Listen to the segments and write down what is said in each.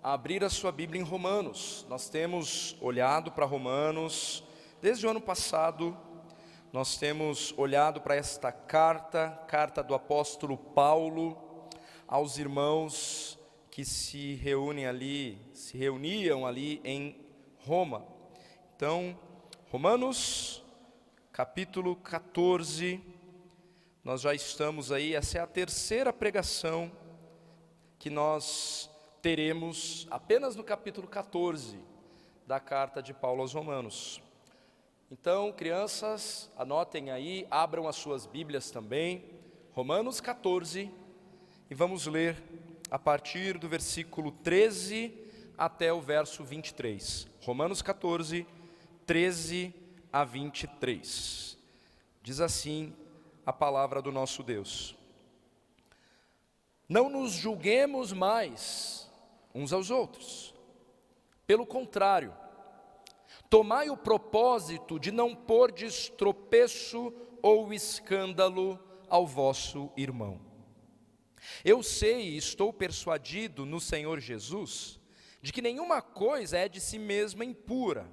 a abrir a sua Bíblia em Romanos. Nós temos olhado para Romanos desde o ano passado. Nós temos olhado para esta carta do apóstolo Paulo aos irmãos que se reuniam ali em Roma. Então, Romanos, capítulo 14, nós já estamos aí, essa é a terceira pregação que nós teremos apenas no capítulo 14 da carta de Paulo aos Romanos. Então, crianças, anotem aí, abram as suas Bíblias também, Romanos 14, e vamos ler a partir do versículo 13 até o verso 23. Romanos 14, 13 a 23. Diz assim a palavra do nosso Deus: Não nos julguemos mais uns aos outros. Pelo contrário, tomai o propósito de não pordes tropeço ou escândalo ao vosso irmão. Eu sei e estou persuadido no Senhor Jesus de que nenhuma coisa é de si mesma impura,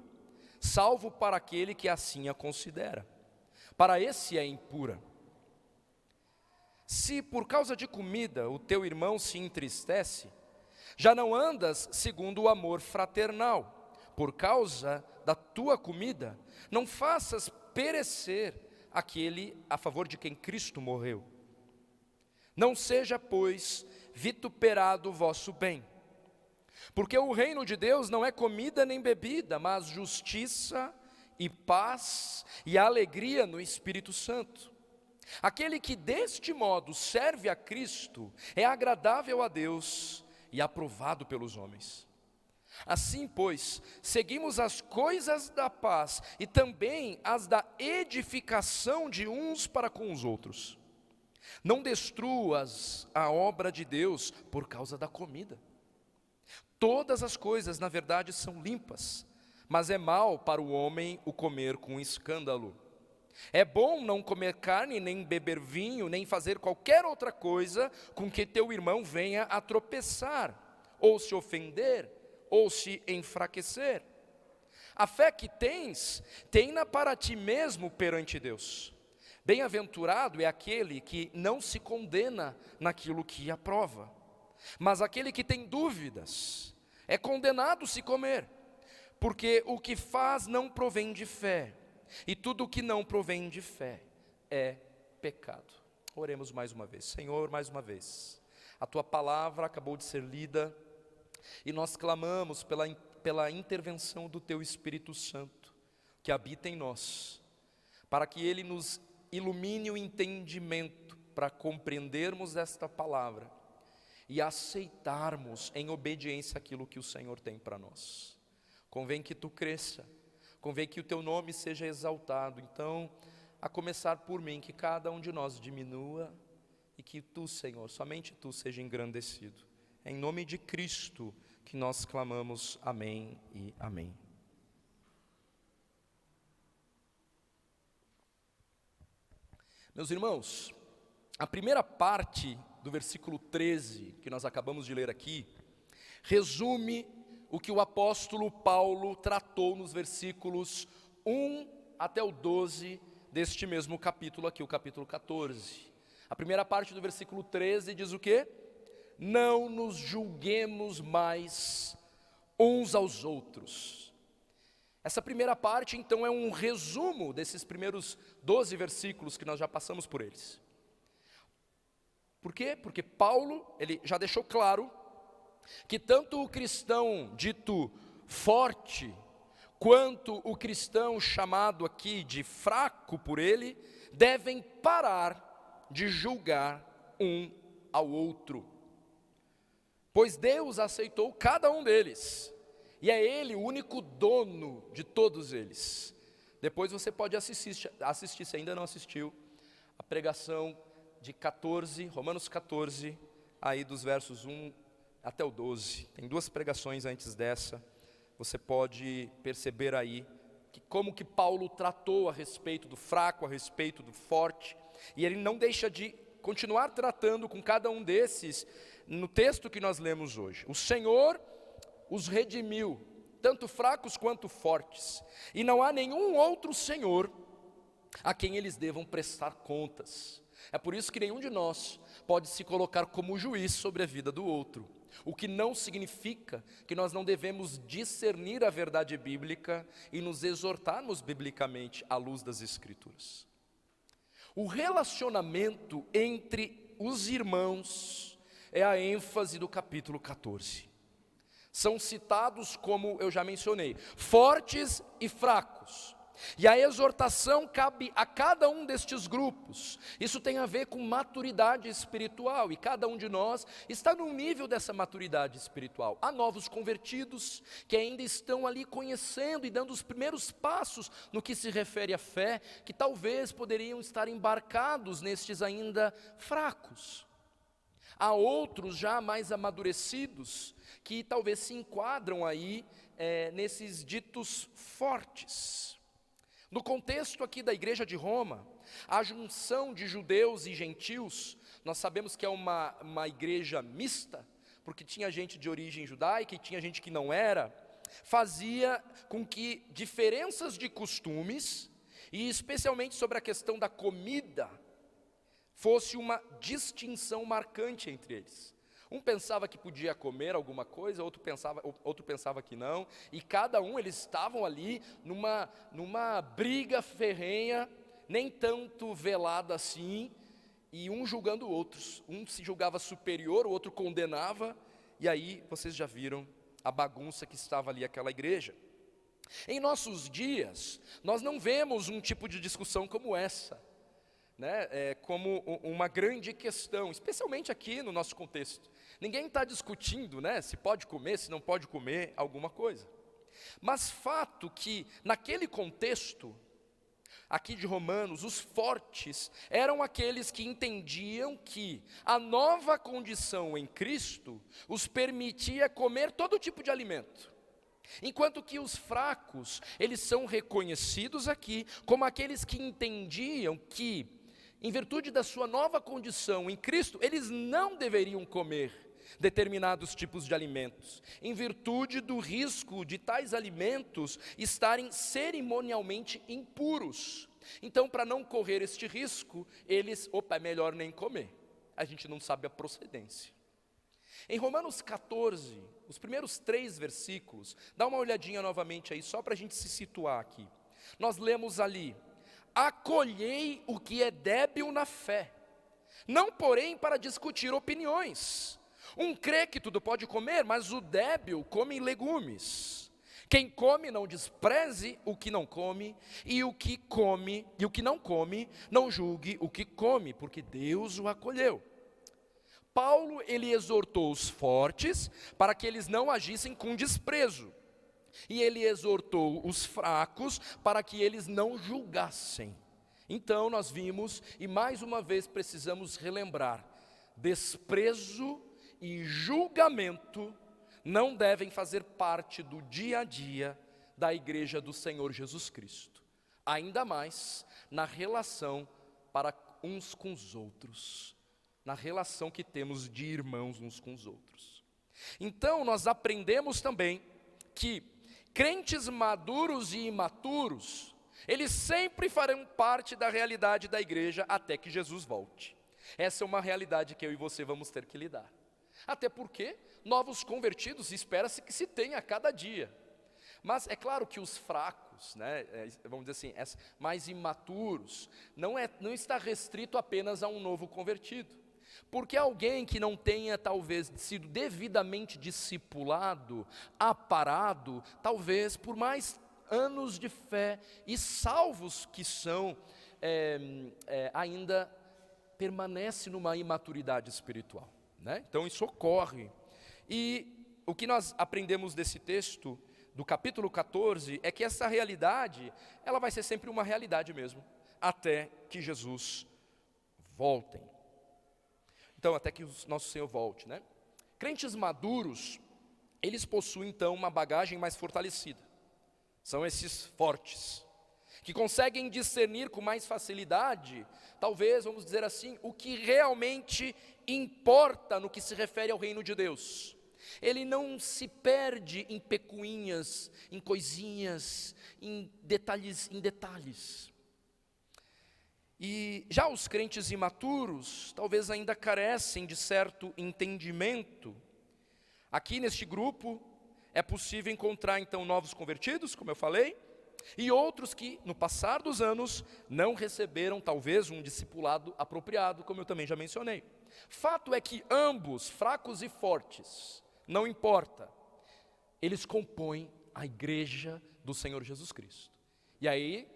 salvo para aquele que assim a considera. Para esse é impura. Se por causa de comida o teu irmão se entristece, já não andas segundo o amor fraternal. Por causa da tua comida, não faças perecer aquele a favor de quem Cristo morreu. Não seja, pois, vituperado o vosso bem, porque o reino de Deus não é comida nem bebida, mas justiça e paz e alegria no Espírito Santo. Aquele que deste modo serve a Cristo é agradável a Deus e aprovado pelos homens. Assim, pois, seguimos as coisas da paz e também as da edificação de uns para com os outros. Não destruas a obra de Deus por causa da comida. Todas as coisas, na verdade, são limpas, mas é mal para o homem o comer com escândalo. É bom não comer carne, nem beber vinho, nem fazer qualquer outra coisa com que teu irmão venha a tropeçar, ou se ofender, ou se enfraquecer. A fé que tens, tem-na para ti mesmo perante Deus. Bem-aventurado é aquele que não se condena naquilo que aprova. Mas aquele que tem dúvidas é condenado se comer, porque o que faz não provém de fé, e tudo o que não provém de fé é pecado. Oremos mais uma vez. Senhor, mais uma vez, a Tua palavra acabou de ser lida, e nós clamamos pela intervenção do Teu Espírito Santo, que habita em nós, para que Ele nos ilumine o entendimento, para compreendermos esta palavra, e aceitarmos em obediência aquilo que o Senhor tem para nós. Convém que Tu cresça, convém que o Teu nome seja exaltado. Então, a começar por mim, que cada um de nós diminua, e que Tu, Senhor, somente Tu, seja engrandecido. É em nome de Cristo que nós clamamos, amém e amém. Meus irmãos, a primeira parte do versículo 13, que nós acabamos de ler aqui, resume o que o apóstolo Paulo tratou nos versículos 1 até o 12 deste mesmo capítulo aqui, o capítulo 14. A primeira parte do versículo 13 diz o quê? Não nos julguemos mais uns aos outros. Essa primeira parte, então, é um resumo desses primeiros 12 versículos que nós já passamos por eles. Por quê? Porque Paulo, ele já deixou claro que tanto o cristão dito forte, quanto o cristão chamado aqui de fraco por ele, devem parar de julgar um ao outro. Pois Deus aceitou cada um deles, e é Ele o único dono de todos eles. Depois você pode assistir, se ainda não assistiu, a pregação de 14, Romanos 14, aí dos versos 1 até o 12. Tem duas pregações antes dessa. Você pode perceber aí que como que Paulo tratou a respeito do fraco, a respeito do forte, e ele não deixa de continuar tratando com cada um desses no texto que nós lemos hoje. O Senhor os redimiu, tanto fracos quanto fortes, e não há nenhum outro Senhor a quem eles devam prestar contas. É por isso que nenhum de nós pode se colocar como juiz sobre a vida do outro, o que não significa que nós não devemos discernir a verdade bíblica e nos exortarmos biblicamente à luz das Escrituras. O relacionamento entre os irmãos é a ênfase do capítulo 14. São citados, como eu já mencionei, fortes e fracos. E a exortação cabe a cada um destes grupos. Isso tem a ver com maturidade espiritual, e cada um de nós está no nível dessa maturidade espiritual. Há novos convertidos que ainda estão ali conhecendo e dando os primeiros passos no que se refere à fé, que talvez poderiam estar embarcados nestes ainda fracos. Há outros já mais amadurecidos que talvez se enquadram aí nesses ditos fortes. No contexto aqui da igreja de Roma, a junção de judeus e gentios, nós sabemos que é uma igreja mista, porque tinha gente de origem judaica e tinha gente que não era, fazia com que diferenças de costumes, e especialmente sobre a questão da comida, fosse uma distinção marcante entre eles. Um pensava que podia comer alguma coisa, outro pensava que não, e cada um, eles estavam ali numa briga ferrenha, nem tanto velada assim, e um julgando outros. Um se julgava superior, o outro condenava, e aí vocês já viram a bagunça que estava ali aquela igreja. Em nossos dias, nós não vemos um tipo de discussão como essa, como uma grande questão, especialmente aqui no nosso contexto. Ninguém está discutindo, se pode comer, se não pode comer alguma coisa. Mas fato que naquele contexto, aqui de Romanos, os fortes eram aqueles que entendiam que a nova condição em Cristo os permitia comer todo tipo de alimento. Enquanto que os fracos, eles são reconhecidos aqui como aqueles que entendiam que, em virtude da sua nova condição em Cristo, eles não deveriam comer determinados tipos de alimentos, em virtude do risco de tais alimentos estarem cerimonialmente impuros. Então, para não correr este risco, eles, é melhor nem comer, a gente não sabe a procedência. Em Romanos 14, os primeiros 3 versículos, dá uma olhadinha novamente aí, só para a gente se situar aqui. Nós lemos ali: acolhei o que é débil na fé, não porém para discutir opiniões. Um crê que tudo pode comer, mas o débil come legumes. Quem come não despreze o que não come, e o que não come, não julgue o que come, porque Deus o acolheu. Paulo, ele exortou os fortes para que eles não agissem com desprezo, e ele exortou os fracos para que eles não julgassem. Então nós vimos, e mais uma vez precisamos relembrar, desprezo e julgamento não devem fazer parte do dia a dia da igreja do Senhor Jesus Cristo, ainda mais na relação para uns com os outros, na relação que temos de irmãos uns com os outros. Então nós aprendemos também que crentes maduros e imaturos, eles sempre farão parte da realidade da igreja até que Jesus volte. Essa é uma realidade que eu e você vamos ter que lidar. Até porque novos convertidos espera-se que se tenha a cada dia. Mas é claro que os fracos, vamos dizer assim, mais imaturos, não está restrito apenas a um novo convertido. Porque alguém que não tenha talvez sido devidamente discipulado, aparado, talvez por mais anos de fé e salvos que são, ainda permanece numa imaturidade espiritual. Então isso ocorre. E o que nós aprendemos desse texto, do capítulo 14, é que essa realidade, ela vai ser sempre uma realidade mesmo, até que Jesus volte. Então, até que o nosso Senhor volte, Crentes maduros, eles possuem então uma bagagem mais fortalecida. São esses fortes, que conseguem discernir com mais facilidade, talvez, vamos dizer assim, o que realmente importa no que se refere ao reino de Deus. ele não se perde em pecuinhas, em coisinhas, em detalhes. E já os crentes imaturos, talvez ainda carecem de certo entendimento. Aqui neste grupo, é possível encontrar então novos convertidos, como eu falei, e outros que, no passar dos anos, não receberam talvez um discipulado apropriado, como eu também já mencionei. Fato é que ambos, fracos e fortes, não importa, eles compõem a igreja do Senhor Jesus Cristo. E aí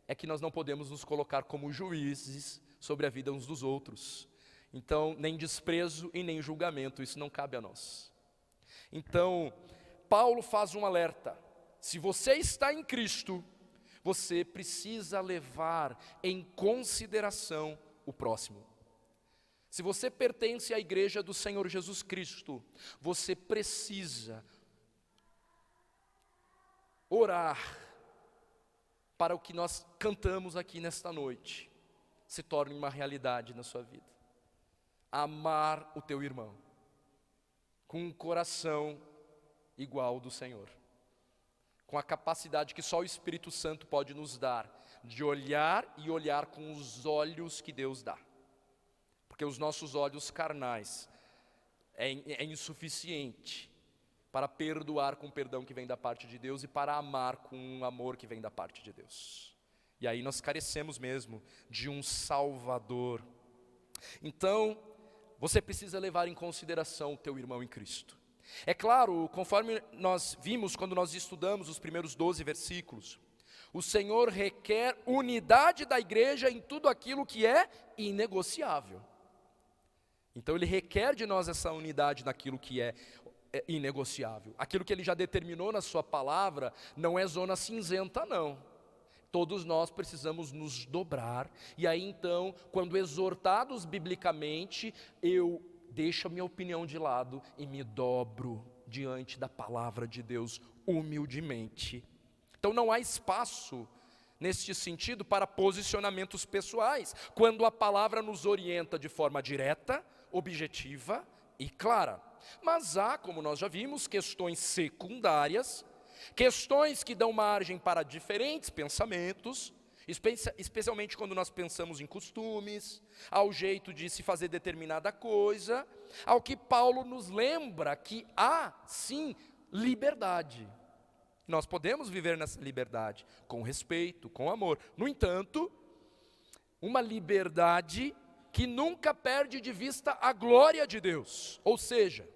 é que nós não podemos nos colocar como juízes sobre a vida uns dos outros. Então, nem desprezo e nem julgamento, isso não cabe a nós. Então, Paulo faz um alerta: se você está em Cristo, você precisa levar em consideração o próximo. Se você pertence à igreja do Senhor Jesus Cristo, você precisa orar para o que nós cantamos aqui nesta noite se torne uma realidade na sua vida. Amar o teu irmão com um coração igual ao do Senhor, com a capacidade que só o Espírito Santo pode nos dar, de olhar e olhar com os olhos que Deus dá. Porque os nossos olhos carnais é insuficiente para perdoar com o perdão que vem da parte de Deus e para amar com um amor que vem da parte de Deus. E aí nós carecemos mesmo de um Salvador. Então, você precisa levar em consideração o teu irmão em Cristo. É claro, conforme nós vimos quando nós estudamos os primeiros 12 versículos, o Senhor requer unidade da igreja em tudo aquilo que é inegociável. Então Ele requer de nós essa unidade naquilo que é inegociável. Aquilo que Ele já determinou na sua palavra não é zona cinzenta, não. Todos nós precisamos nos dobrar. E aí então, quando exortados biblicamente, eu deixo a minha opinião de lado e me dobro diante da palavra de Deus humildemente. Então não há espaço neste sentido para posicionamentos pessoais, quando a palavra nos orienta de forma direta, objetiva e clara. Mas há, como nós já vimos, questões secundárias, questões que dão margem para diferentes pensamentos, especialmente quando nós pensamos em costumes, ao jeito de se fazer determinada coisa, ao que Paulo nos lembra que há, sim, liberdade. Nós podemos viver nessa liberdade, com respeito, com amor. No entanto, uma liberdade que nunca perde de vista a glória de Deus. Ou seja,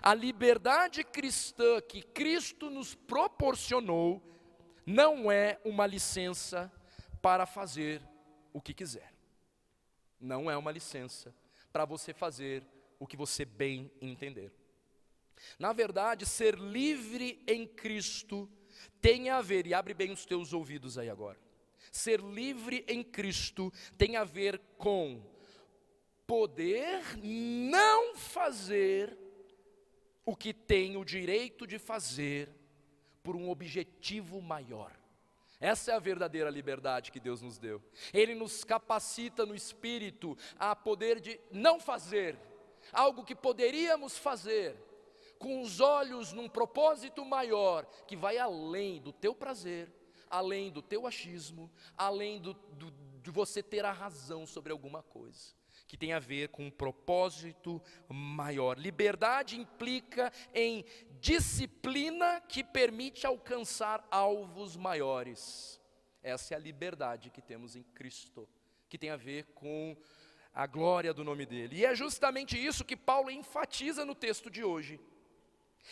a liberdade cristã que Cristo nos proporcionou não é uma licença para fazer o que quiser. Não é uma licença para você fazer o que você bem entender. Na verdade, ser livre em Cristo tem a ver, e abre bem os teus ouvidos aí agora, ser livre em Cristo tem a ver com poder não fazer o que tem o direito de fazer por um objetivo maior. Essa é a verdadeira liberdade que Deus nos deu. Ele nos capacita no Espírito a poder de não fazer algo que poderíamos fazer, com os olhos num propósito maior, que vai além do teu prazer, além do teu achismo, além de você ter a razão sobre alguma coisa, que tem a ver com um propósito maior. Liberdade implica em disciplina que permite alcançar alvos maiores. Essa é a liberdade que temos em Cristo, que tem a ver com a glória do nome dele. E é justamente isso que Paulo enfatiza no texto de hoje.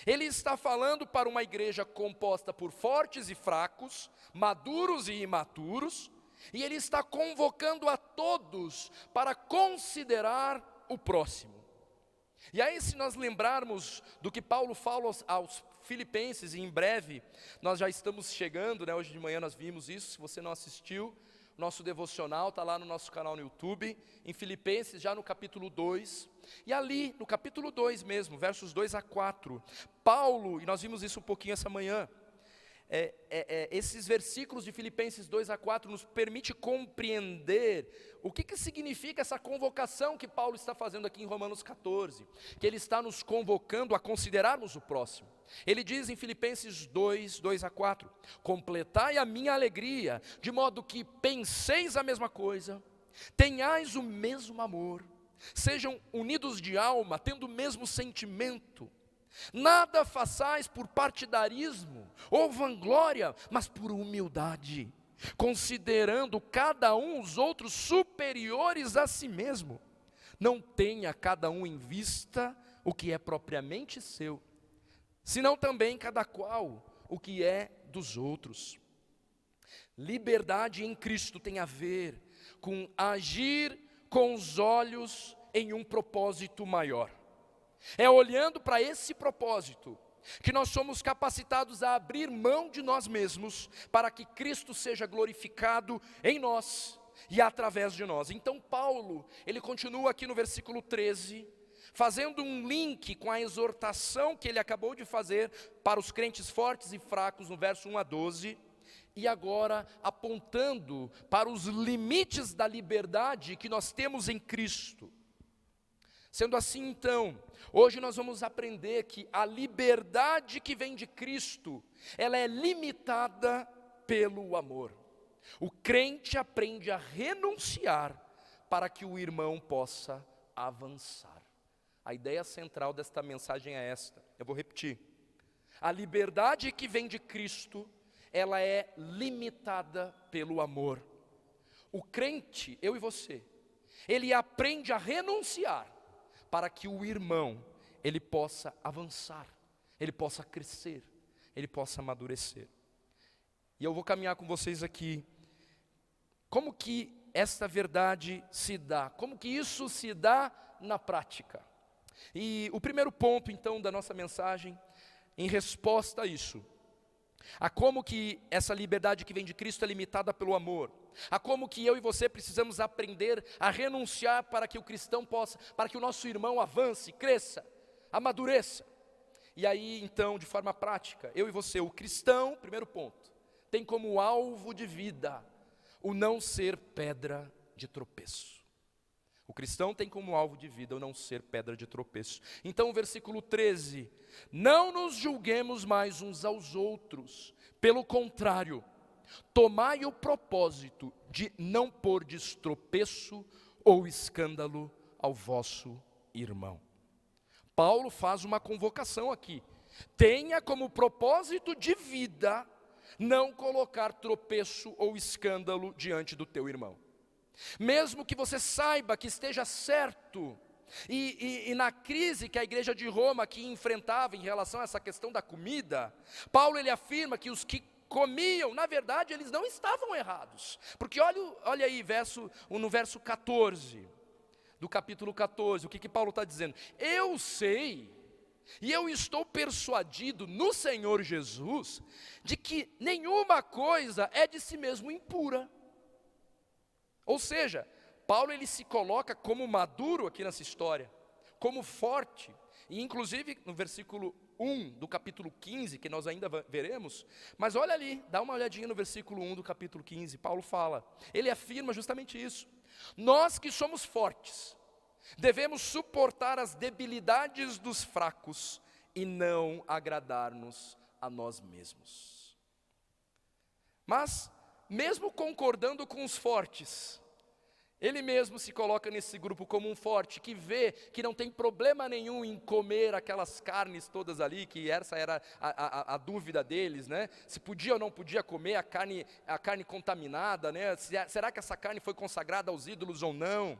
Ele está falando para uma igreja composta por fortes e fracos, maduros e imaturos, e ele está convocando a todos para considerar o próximo. E aí, se nós lembrarmos do que Paulo fala aos Filipenses, e em breve nós já estamos chegando, né? Hoje de manhã nós vimos isso. Se você não assistiu, nosso devocional está lá no nosso canal no YouTube, em Filipenses, já no capítulo 2, e ali no capítulo 2 mesmo, versos 2 a 4, Paulo, e nós vimos isso um pouquinho essa manhã, esses versículos de Filipenses 2-4 nos permite compreender o que significa essa convocação que Paulo está fazendo aqui em Romanos 14, que ele está nos convocando a considerarmos o próximo. Ele diz em Filipenses 2:2-4, completai a minha alegria, de modo que penseis a mesma coisa, tenhais o mesmo amor, sejam unidos de alma, tendo o mesmo sentimento. Nada façais por partidarismo ou vanglória, mas por humildade, considerando cada um os outros superiores a si mesmo. Não tenha cada um em vista o que é propriamente seu, senão também cada qual o que é dos outros. Liberdade em Cristo tem a ver com agir com os olhos em um propósito maior. É olhando para esse propósito que nós somos capacitados a abrir mão de nós mesmos para que Cristo seja glorificado em nós e através de nós. Então Paulo, ele continua aqui no versículo 13, fazendo um link com a exortação que ele acabou de fazer para os crentes fortes e fracos no verso 1-12, e agora apontando para os limites da liberdade que nós temos em Cristo. Sendo assim, então, hoje nós vamos aprender que a liberdade que vem de Cristo, ela é limitada pelo amor. O crente aprende a renunciar para que o irmão possa avançar. A ideia central desta mensagem é esta, eu vou repetir. A liberdade que vem de Cristo, ela é limitada pelo amor. O crente, eu e você, ele aprende a renunciar para que o irmão, ele possa avançar, ele possa crescer, ele possa amadurecer. E eu vou caminhar com vocês aqui, como que esta verdade se dá, como que isso se dá na prática. E o primeiro ponto então da nossa mensagem, em resposta a isso, a como que essa liberdade que vem de Cristo é limitada pelo amor, a como que eu e você precisamos aprender a renunciar para que o cristão possa, para que o nosso irmão avance, cresça, amadureça. E aí então, de forma prática, eu e você, o cristão, primeiro ponto, tem como alvo de vida o não ser pedra de tropeço. O cristão tem como alvo de vida o não ser pedra de tropeço. Então o versículo 13, não nos julguemos mais uns aos outros, pelo contrário, tomai o propósito de não pôr de tropeço ou escândalo ao vosso irmão. Paulo faz uma convocação aqui, tenha como propósito de vida não colocar tropeço ou escândalo diante do teu irmão. Mesmo que você saiba que esteja certo, e na crise que a igreja de Roma aqui enfrentava em relação a essa questão da comida, Paulo ele afirma que os que comiam, na verdade eles não estavam errados, porque olha aí no verso 14, do capítulo 14, o que Paulo está dizendo? Eu sei, e eu estou persuadido no Senhor Jesus, de que nenhuma coisa é de si mesmo impura. Ou seja, Paulo ele se coloca como maduro aqui nessa história, como forte, e inclusive no versículo 1 do capítulo 15, que nós ainda veremos, mas olha ali, dá uma olhadinha no versículo 1 do capítulo 15, Paulo fala, ele afirma justamente isso, nós que somos fortes, devemos suportar as debilidades dos fracos e não agradar-nos a nós mesmos. Mas, mesmo concordando com os fortes, ele mesmo se coloca nesse grupo como um forte, que vê que não tem problema nenhum em comer aquelas carnes todas ali, que essa era a dúvida deles, né? Se podia ou não podia comer a carne contaminada, né? Será que essa carne foi consagrada aos ídolos ou não?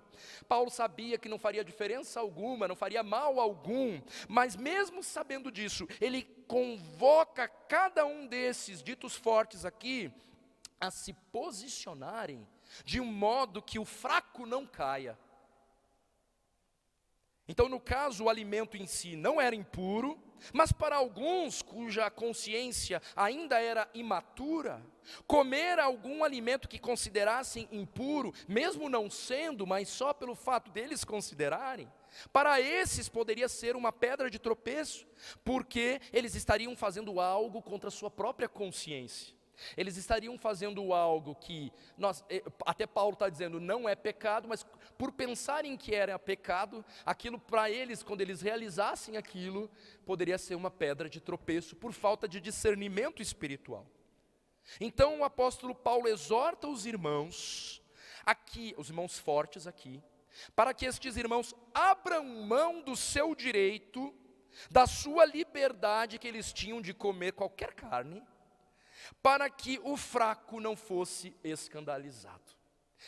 Paulo sabia que não faria diferença alguma, não faria mal algum, mas mesmo sabendo disso, ele convoca cada um desses ditos fortes aqui, a se posicionarem de um modo que o fraco não caia. Então, no caso, o alimento em si não era impuro, Mas para alguns cuja consciência ainda era imatura, comer algum alimento que considerassem impuro, mesmo não sendo, mas só pelo fato deles considerarem, para esses poderia ser uma pedra de tropeço, porque eles estariam fazendo algo contra a sua própria consciência. Eles estariam fazendo algo que, até Paulo está dizendo, não é pecado, mas por pensarem que era pecado, aquilo para eles, quando eles realizassem aquilo, poderia ser uma pedra de tropeço, por falta de discernimento espiritual. Então o apóstolo Paulo exorta os irmãos, aqui, os irmãos fortes aqui, para que estes irmãos abram mão do seu direito, da sua liberdade que eles tinham de comer qualquer carne, para que o fraco não fosse escandalizado.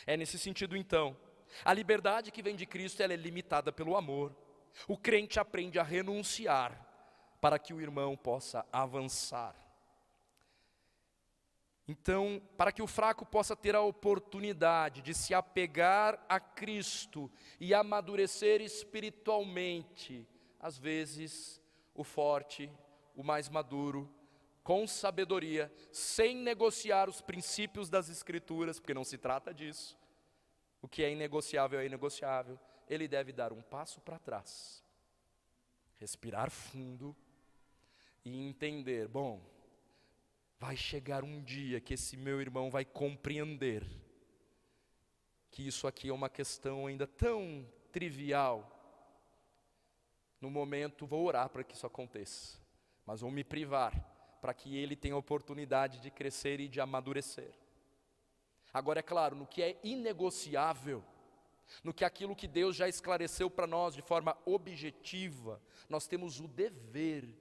É nesse sentido então, a liberdade que vem de Cristo, ela é limitada pelo amor. O crente aprende a renunciar, para que o irmão possa avançar. Então, para que o fraco possa ter a oportunidade de se apegar a Cristo e amadurecer espiritualmente, às vezes, o forte, o mais maduro, com sabedoria, sem negociar os princípios das Escrituras, porque não se trata disso. O que é inegociável é inegociável. Ele deve dar um passo para trás, respirar fundo e entender, bom, vai chegar um dia que esse meu irmão vai compreender que isso aqui é uma questão ainda tão trivial. No momento vou orar para que isso aconteça, mas vou me privar para que ele tenha a oportunidade de crescer e de amadurecer. Agora é claro, no que é inegociável, no que aquilo que Deus já esclareceu para nós de forma objetiva, nós temos o dever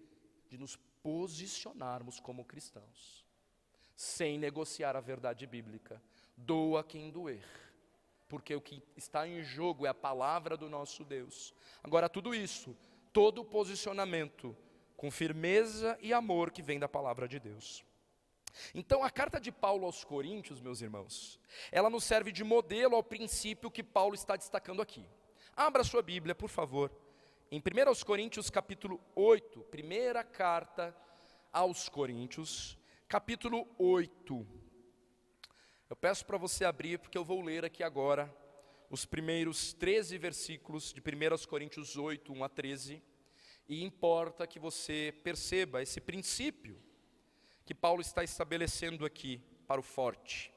de nos posicionarmos como cristãos, sem negociar a verdade bíblica, doa quem doer, porque o que está em jogo é a palavra do nosso Deus. Agora tudo isso, todo o posicionamento, com firmeza e amor que vem da palavra de Deus. Então a carta de Paulo aos Coríntios, meus irmãos, ela nos serve de modelo ao princípio que Paulo está destacando aqui. Abra sua Bíblia, por favor, em 1 Coríntios capítulo 8, primeira carta aos Coríntios, capítulo 8. Eu peço para você abrir, porque eu vou ler aqui agora os primeiros 13 versículos de 1 Coríntios 8, 1 a 13, e importa que você perceba esse princípio que Paulo está estabelecendo aqui para o forte.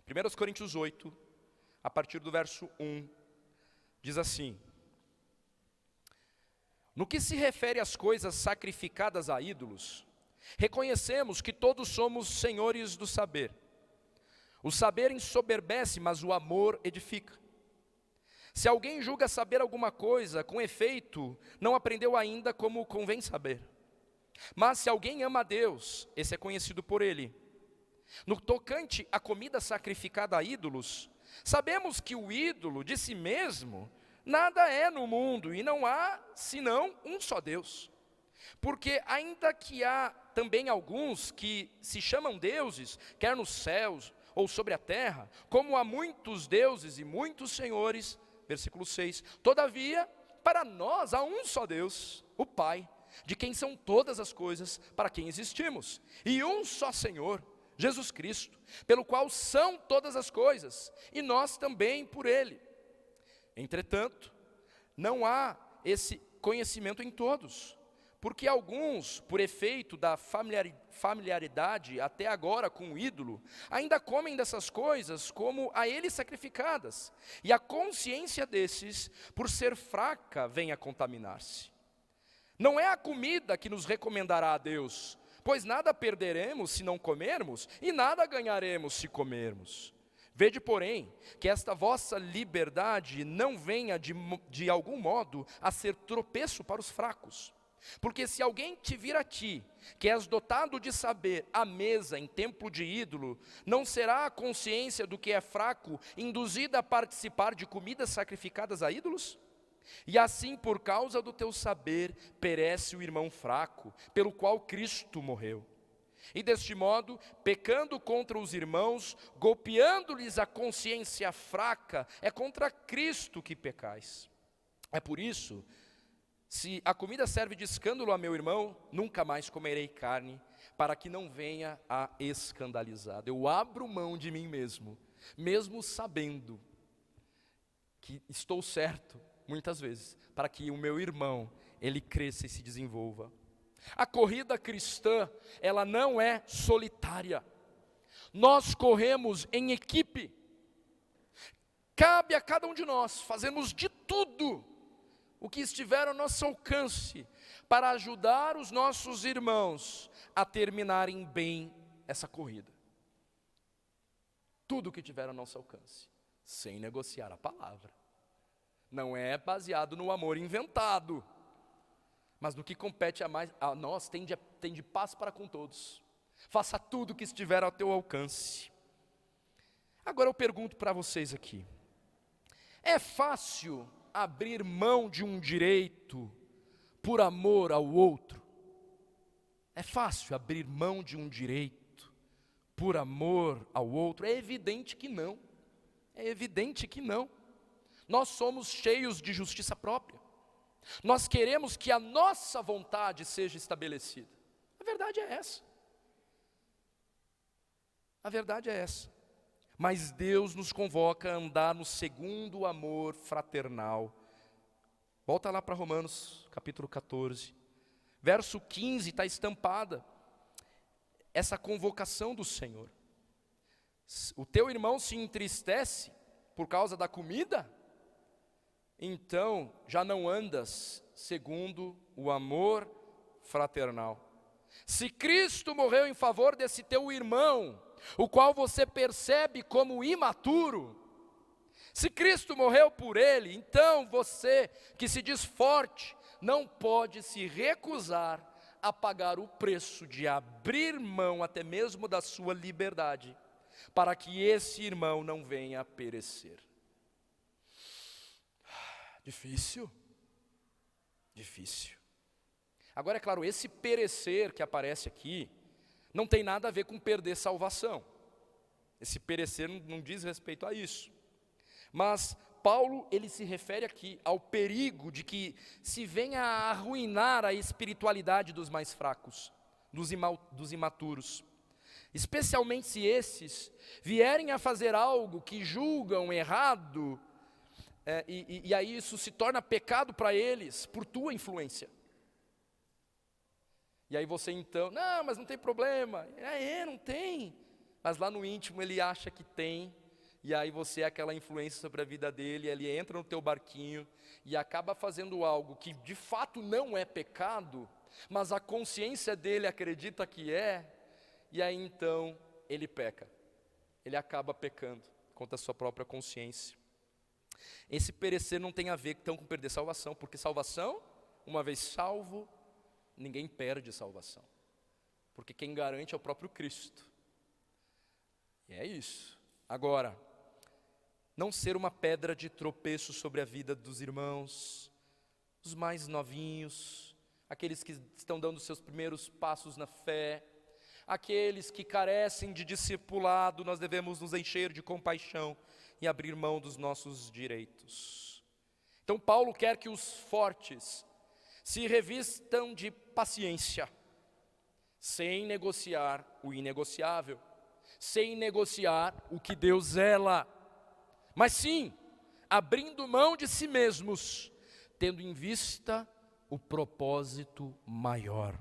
1 Coríntios 8, a partir do verso 1, diz assim: no que se refere às coisas sacrificadas a ídolos, reconhecemos que todos somos senhores do saber. O saber ensoberbece, mas o amor edifica. Se alguém julga saber alguma coisa, com efeito, não aprendeu ainda como convém saber. Mas se alguém ama a Deus, esse é conhecido por ele. No tocante à comida sacrificada a ídolos, sabemos que o ídolo de si mesmo nada é no mundo, e não há senão um só Deus. Porque ainda que há também alguns que se chamam deuses, quer nos céus ou sobre a terra, como há muitos deuses e muitos senhores, versículo 6, todavia, para nós há um só Deus, o Pai, de quem são todas as coisas, para quem existimos, e um só Senhor, Jesus Cristo, pelo qual são todas as coisas, e nós também por Ele. Entretanto, não há esse conhecimento em todos, porque alguns, por efeito da familiaridade até agora com o ídolo, ainda comem dessas coisas como a ele sacrificadas, e a consciência desses, por ser fraca, vem a contaminar-se. Não é a comida que nos recomendará a Deus, pois nada perderemos se não comermos, e nada ganharemos se comermos. Vede, porém, que esta vossa liberdade não venha de algum modo a ser tropeço para os fracos. Porque se alguém te vir a ti, que és dotado de saber, à mesa em templo de ídolo, não será a consciência do que é fraco induzida a participar de comidas sacrificadas a ídolos? E assim, por causa do teu saber, perece o irmão fraco, pelo qual Cristo morreu. E deste modo, pecando contra os irmãos, golpeando-lhes a consciência fraca, é contra Cristo que pecais. É por isso Se a comida serve de escândalo a meu irmão, nunca mais comerei carne, para que não venha a escandalizar. Eu abro mão de mim mesmo, mesmo sabendo que estou certo, muitas vezes, para que o meu irmão, ele cresça e se desenvolva. A corrida cristã, ela não é solitária. Nós corremos em equipe. Cabe a cada um de nós fazermos de tudo o que estiver ao nosso alcance para ajudar os nossos irmãos a terminarem bem essa corrida. Tudo o que tiver ao nosso alcance, sem negociar a palavra. Não é baseado no amor inventado, mas no que compete a nós, tem de paz para com todos. Faça tudo o que estiver ao teu alcance. Agora eu pergunto para vocês aqui, é fácil abrir mão de um direito por amor ao outro? É fácil abrir mão de um direito por amor ao outro? É evidente que não. É evidente que não. Nós somos cheios de justiça própria. Nós queremos que a nossa vontade seja estabelecida. A verdade é essa. A verdade é essa. Mas Deus nos convoca a andar no segundo amor fraternal. Volta lá para Romanos, capítulo 14. Verso 15, está estampada essa convocação do Senhor. O teu irmão se entristece por causa da comida? Então já não andas segundo o amor fraternal. Se Cristo morreu em favor desse teu irmão, o qual você percebe como imaturo, se Cristo morreu por ele, então você que se diz forte, não pode se recusar a pagar o preço de abrir mão até mesmo da sua liberdade, para que esse irmão não venha a perecer. Difícil. Difícil. Agora é claro, esse perecer que aparece aqui, não tem nada a ver com perder salvação. Esse perecer não diz respeito a isso. Mas Paulo, ele se refere aqui ao perigo de que se venha a arruinar a espiritualidade dos mais fracos, dos imaturos. Especialmente se esses vierem a fazer algo que julgam errado, e aí isso se torna pecado para eles, por tua influência. E aí você então, não, mas não tem problema. Não tem. Mas lá no íntimo ele acha que tem. E aí você é aquela influência sobre a vida dele, ele entra no teu barquinho e acaba fazendo algo que de fato não é pecado, mas a consciência dele acredita que é, e aí então ele peca. Ele acaba pecando contra a sua própria consciência. Esse perecer não tem a ver então com perder salvação, porque salvação, uma vez salvo, ninguém perde salvação, porque quem garante é o próprio Cristo. E é isso. Agora, não ser uma pedra de tropeço sobre a vida dos irmãos, os mais novinhos, aqueles que estão dando seus primeiros passos na fé, aqueles que carecem de discipulado, nós devemos nos encher de compaixão e abrir mão dos nossos direitos. Então Paulo quer que os fortes se revistam de paciência, sem negociar o inegociável, sem negociar o que Deus zela, mas sim, abrindo mão de si mesmos, tendo em vista o propósito maior.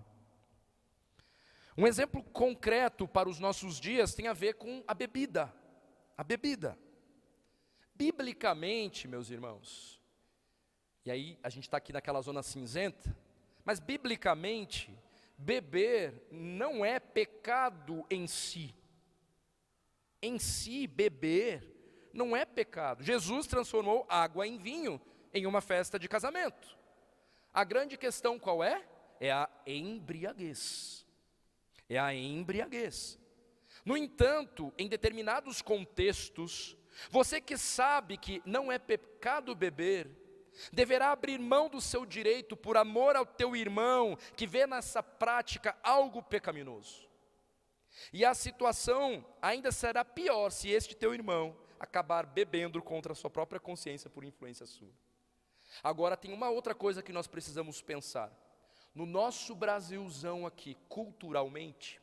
Um exemplo concreto para os nossos dias tem a ver com a bebida. A bebida. Biblicamente, meus irmãos, e aí a gente está aqui naquela zona cinzenta, mas biblicamente, beber não é pecado em si. Em si, beber não é pecado. Jesus transformou água em vinho em uma festa de casamento. A grande questão qual é? É a embriaguez. É a embriaguez. No entanto, em determinados contextos, você que sabe que não é pecado beber, deverá abrir mão do seu direito por amor ao teu irmão, que vê nessa prática algo pecaminoso. E a situação ainda será pior se este teu irmão acabar bebendo contra a sua própria consciência por influência sua. Agora tem uma outra coisa que nós precisamos pensar. No nosso Brasilzão aqui, culturalmente,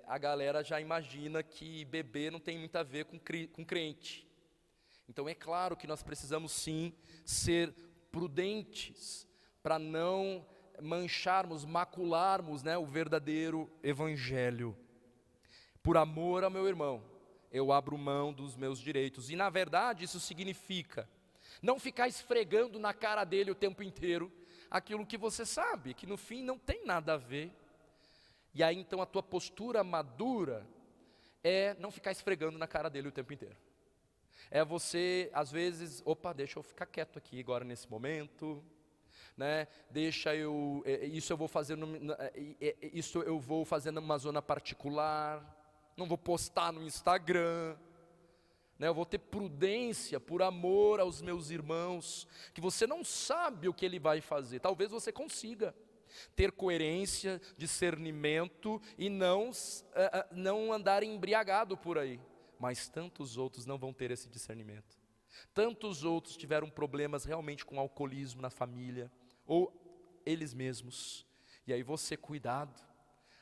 a galera já imagina que bebê não tem muito a ver com crente. Então é claro que nós precisamos sim ser prudentes para não mancharmos, macularmos, o verdadeiro evangelho. Por amor ao meu irmão, eu abro mão dos meus direitos. E na verdade isso significa não ficar esfregando na cara dele o tempo inteiro aquilo que você sabe, que no fim não tem nada a ver. E aí então a tua postura madura é não ficar esfregando na cara dele o tempo inteiro. É você, às vezes, deixa eu ficar quieto aqui agora nesse momento, isso eu vou fazer, isso eu vou fazer numa zona particular, não vou postar no Instagram, eu vou ter prudência por amor aos meus irmãos, que você não sabe o que ele vai fazer, talvez você consiga ter coerência, discernimento e não andar embriagado por aí. Mas tantos outros não vão ter esse discernimento. Tantos outros tiveram problemas realmente com alcoolismo na família, ou eles mesmos. E aí você, cuidado,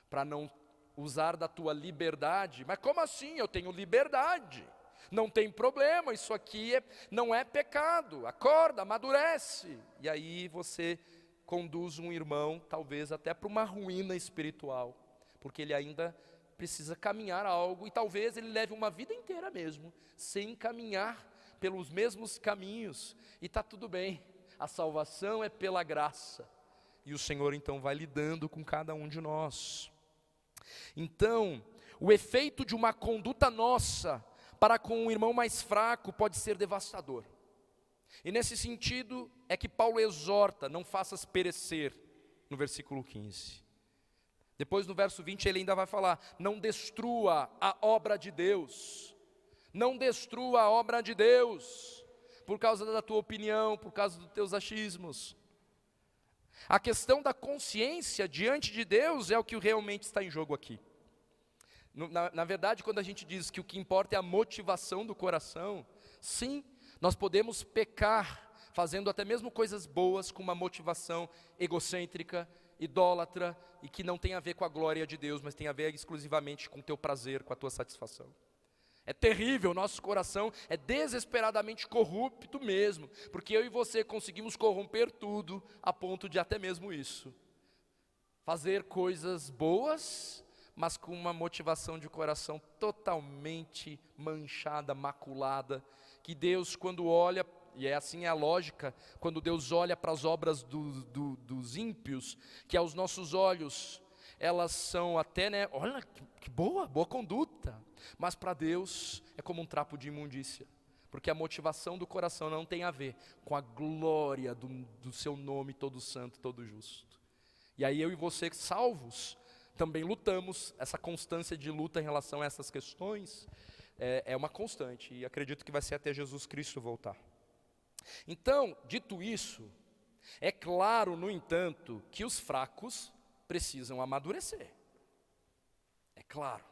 para não usar da tua liberdade. Mas como assim? Eu tenho liberdade. Não tem problema, isso aqui não é pecado. Acorda, amadurece. E aí você conduz um irmão, talvez até para uma ruína espiritual, porque ele ainda precisa caminhar algo, e talvez ele leve uma vida inteira mesmo, sem caminhar pelos mesmos caminhos, e está tudo bem, a salvação é pela graça, e o Senhor então vai lidando com cada um de nós. Então, o efeito de uma conduta nossa para com um irmão mais fraco pode ser devastador, e nesse sentido é que Paulo exorta, não faças perecer, no versículo 15. Depois no verso 20 ele ainda vai falar, não destrua a obra de Deus, não destrua a obra de Deus, por causa da tua opinião, por causa dos teus achismos. A questão da consciência diante de Deus é o que realmente está em jogo aqui. Na verdade, quando a gente diz que o que importa é a motivação do coração, sim, nós podemos pecar, fazendo até mesmo coisas boas com uma motivação egocêntrica, idólatra, e que não tem a ver com a glória de Deus, mas tem a ver exclusivamente com o teu prazer, com a tua satisfação. É terrível, nosso coração é desesperadamente corrupto mesmo, porque eu e você conseguimos corromper tudo, a ponto de até mesmo isso. Fazer coisas boas, mas com uma motivação de coração totalmente manchada, maculada, que Deus quando olha, e assim é a lógica, quando Deus olha para as obras dos ímpios, que aos nossos olhos, elas são até, olha que boa conduta, mas para Deus é como um trapo de imundícia, porque a motivação do coração não tem a ver com a glória do seu nome todo santo, todo justo. E aí eu e você, salvos, também lutamos, essa constância de luta em relação a essas questões, é uma constante, e acredito que vai ser até Jesus Cristo voltar. Então, dito isso, é claro, no entanto, que os fracos precisam amadurecer. É claro.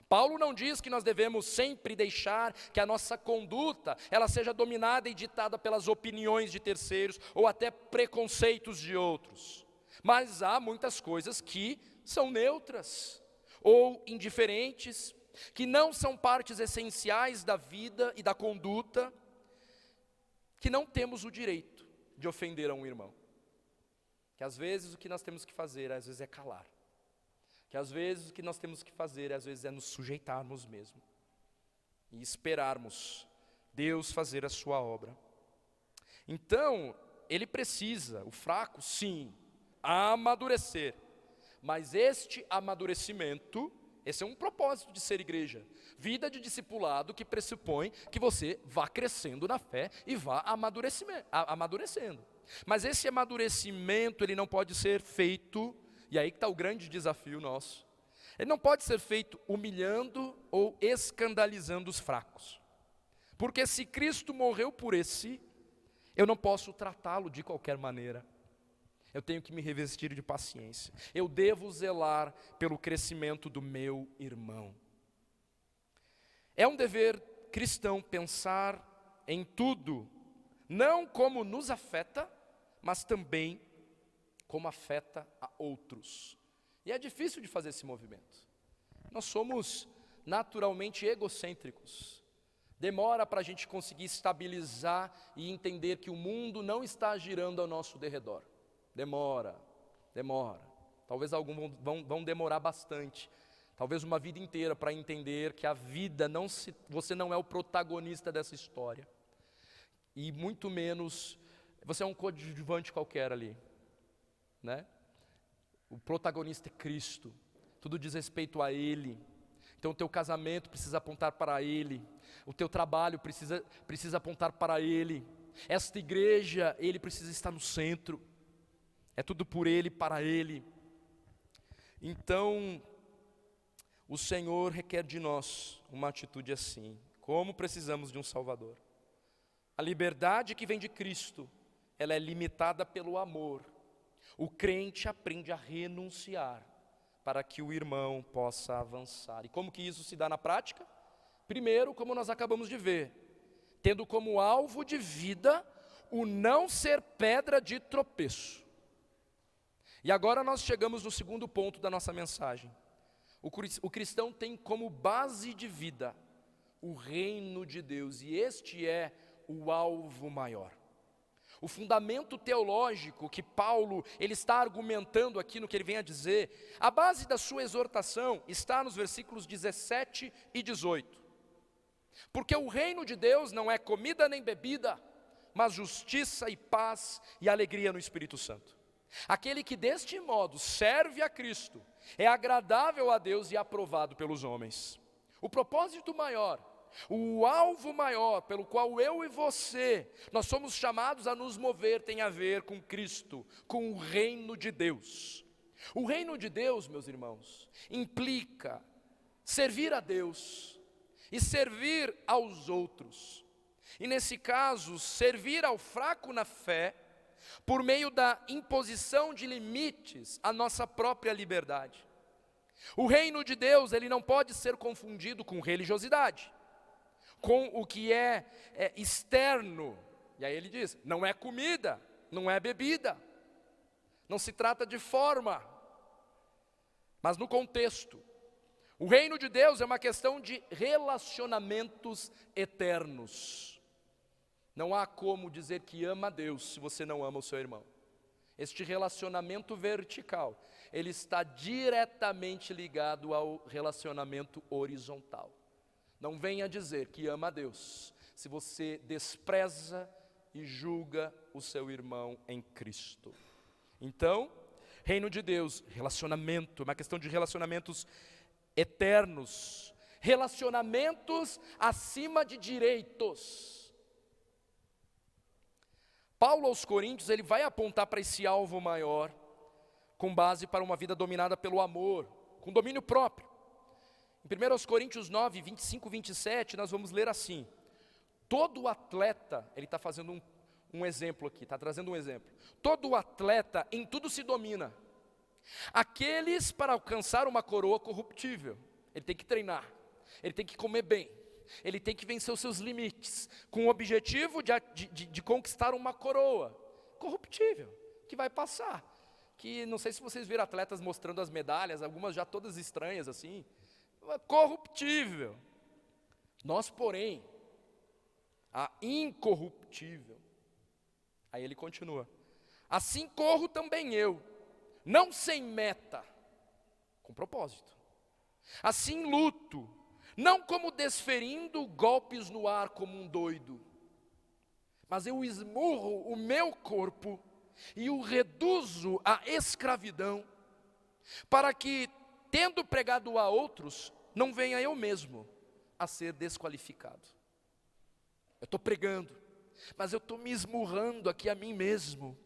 Paulo não diz que nós devemos sempre deixar que a nossa conduta, ela seja dominada e ditada pelas opiniões de terceiros, ou até preconceitos de outros. Mas há muitas coisas que são neutras, ou indiferentes, que não são partes essenciais da vida e da conduta, que não temos o direito de ofender a um irmão. Que às vezes o que nós temos que fazer, às vezes é calar. Que às vezes o que nós temos que fazer, às vezes é nos sujeitarmos mesmo. E esperarmos Deus fazer a sua obra. Então, ele precisa, o fraco sim, amadurecer. Mas este amadurecimento, esse é um propósito de ser igreja. Vida de discipulado que pressupõe que você vá crescendo na fé e vá amadurecendo. Mas esse amadurecimento, ele não pode ser feito, e aí que está o grande desafio nosso. Ele não pode ser feito humilhando ou escandalizando os fracos. Porque se Cristo morreu por esse, eu não posso tratá-lo de qualquer maneira. Eu tenho que me revestir de paciência. Eu devo zelar pelo crescimento do meu irmão. É um dever cristão pensar em tudo não como nos afeta, mas também como afeta a outros. E é difícil de fazer esse movimento. Nós somos naturalmente egocêntricos. Demora para a gente conseguir estabilizar e entender que o mundo não está girando ao nosso derredor. Demora. Talvez alguns vão demorar bastante. Talvez uma vida inteira para entender que a vida você não é o protagonista dessa história. E muito menos, você é um coadjuvante qualquer ali, né? O protagonista é Cristo, tudo diz respeito a Ele. Então o teu casamento precisa apontar para Ele, o teu trabalho precisa apontar para Ele, esta igreja, Ele precisa estar no centro, é tudo por Ele, para Ele. Então, o Senhor requer de nós uma atitude assim, como precisamos de um Salvador. A liberdade que vem de Cristo, ela é limitada pelo amor. O crente aprende a renunciar para que o irmão possa avançar. E como que isso se dá na prática? Primeiro, como nós acabamos de ver, tendo como alvo de vida o não ser pedra de tropeço. E agora nós chegamos no segundo ponto da nossa mensagem. O cristão tem como base de vida o reino de Deus, e este é o alvo maior. O fundamento teológico que Paulo ele está argumentando aqui no que ele vem a dizer, a base da sua exortação está nos versículos 17 e 18. Porque o reino de Deus não é comida nem bebida, mas justiça e paz e alegria no Espírito Santo. Aquele que deste modo serve a Cristo é agradável a Deus e aprovado pelos homens. O propósito maior, o alvo maior pelo qual eu e você, nós somos chamados a nos mover, tem a ver com Cristo, com o reino de Deus. O reino de Deus, meus irmãos, implica servir a Deus e servir aos outros. E nesse caso, servir ao fraco na fé, por meio da imposição de limites à nossa própria liberdade. O reino de Deus, ele não pode ser confundido com religiosidade, com o que é externo. E aí ele diz, não é comida, não é bebida, não se trata de forma, mas no contexto. O reino de Deus é uma questão de relacionamentos eternos. Não há como dizer que ama a Deus se você não ama o seu irmão. Este relacionamento vertical, ele está diretamente ligado ao relacionamento horizontal. Não venha dizer que ama a Deus se você despreza e julga o seu irmão em Cristo. Então, reino de Deus, relacionamento, uma questão de relacionamentos eternos, relacionamentos acima de direitos. Paulo aos Coríntios, ele vai apontar para esse alvo maior, com base para uma vida dominada pelo amor, com domínio próprio. Em 1 Coríntios 9, 25, 27, nós vamos ler assim: todo atleta, ele está fazendo um exemplo aqui, está trazendo um exemplo. Todo atleta em tudo se domina. Aqueles para alcançar uma coroa corruptível, ele tem que treinar, ele tem que comer bem, ele tem que vencer os seus limites, com o objetivo de conquistar uma coroa corruptível, que vai passar. Que não sei se vocês viram atletas mostrando as medalhas, algumas já todas estranhas assim, corruptível. Nós, porém, a incorruptível. Aí ele continua: assim corro também eu, não sem meta, com propósito. Assim luto, não como desferindo golpes no ar como um doido, mas eu esmurro o meu corpo e o reduzo à escravidão, para que, tendo pregado a outros, não venha eu mesmo a ser desqualificado. Eu estou pregando, mas eu estou me esmurrando aqui a mim mesmo,